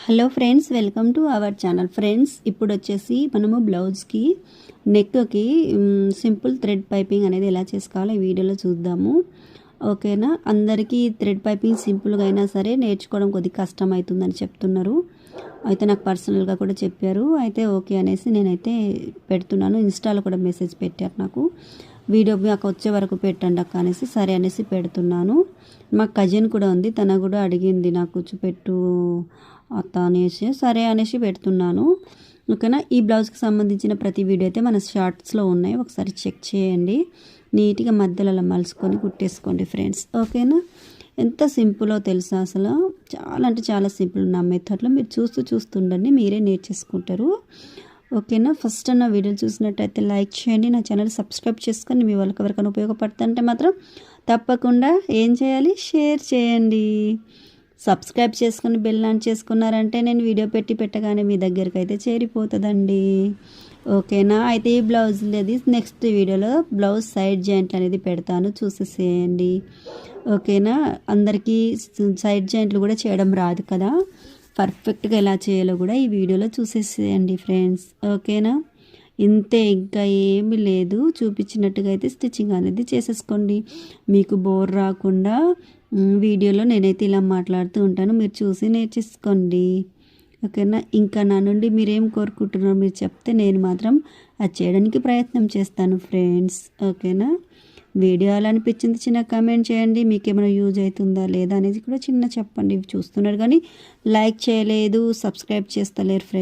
Hello friends, welcome to our channel. Friends, ఇప్పుడు వచ్చేసి మనము బ్లౌజ్కి నెక్కి సింపుల్ థ్రెడ్ పైపింగ్ అనేది ఎలా చేసుకోవాలో ఈ వీడియోలో చూద్దాము. ఓకేనా? అందరికీ థ్రెడ్ పైపింగ్ సింపుల్గా అయినా సరే నేర్చుకోవడం కొద్దిగా కష్టం అవుతుందని చెప్తున్నారు. అయితే నాకు పర్సనల్గా కూడా చెప్పారు. అయితే ఓకే అనేసి నేనైతే పెడుతున్నాను. ఇన్స్టాలో కూడా మెసేజ్ పెట్టారు నాకు, వీడియో మాకు వచ్చే వరకు పెట్టండి అక్క అనేసి. సరే అనేసి పెడుతున్నాను. మా కజిన్ కూడా ఉంది, తన కూడా అడిగింది నాకు చూపెట్టు అత్త అనేసి. సరే అనేసి పెడుతున్నాను. ఓకేనా? ఈ బ్లౌజ్కి సంబంధించిన ప్రతి వీడియో అయితే మన షార్ట్స్లో ఉన్నాయి, ఒకసారి చెక్ చేయండి. నీట్గా మధ్యలో అలా మలుచుకొని కుట్టేసుకోండి ఫ్రెండ్స్. ఓకేనా? ఎంత సింపుల్లో తెలుసా అసలు, చాలా అంటే చాలా సింపుల్. నా మెథడ్లో మీరు చూస్తుండండి, మీరే నేర్చేసుకుంటారు. ఓకేనా? ఫస్ట్ నా వీడియోలు చూసినట్టయితే లైక్ చేయండి, నా ఛానల్ సబ్స్క్రైబ్ చేసుకొని మీ వాళ్ళకి ఎవరికైనా ఉపయోగపడుతుంటే మాత్రం తప్పకుండా ఏం చేయాలి, షేర్ చేయండి. సబ్స్క్రైబ్ చేసుకుని బెల్ ఆన్ చేసుకున్నారంటే నేను వీడియో పెట్టగానే మీ దగ్గరికి అయితే చేరిపోతుందండి. ఓకేనా? అయితే ఈ బ్లౌజ్ లేదు, నెక్స్ట్ వీడియోలో బ్లౌజ్ సైడ్ జాయింట్ అనేది పెడతాను, చూసేసేయండి. ఓకేనా? అందరికీ సైడ్ జాయింట్లు కూడా చేయడం రాదు కదా, పర్ఫెక్ట్గా ఎలా చేయాలో కూడా ఈ వీడియోలో చూసేసేయండి ఫ్రెండ్స్. ఓకేనా? ఇంతే, ఇంకా ఏమీ లేదు. చూపించినట్టుగా అయితే స్టిచ్చింగ్ అనేది చేసేసుకోండి, మీకు బోర్ రాకుండా. వీడియోలో నేనైతే ఇలా మాట్లాడుతూ ఉంటాను, మీరు చూసి నేర్చేసుకోండి. ఓకేనా? ఇంకా నా నుండి మీరేం కోరుకుంటున్నారో మీరు చెప్తే నేను మాత్రం అది చేయడానికి ప్రయత్నం చేస్తాను ఫ్రెండ్స్. ఓకేనా? వీడియో ఎలా అనిపించింది చిన్న కామెంట్ చేయండి. మీకు ఏమైనా యూజ్ అవుతుందా లేదా అనేది కూడా చిన్న చెప్పండి. చూస్తున్నారు కానీ లైక్ చేయలేదు, సబ్స్క్రైబ్ చేస్తలేరు ఫ్రెండ్స్.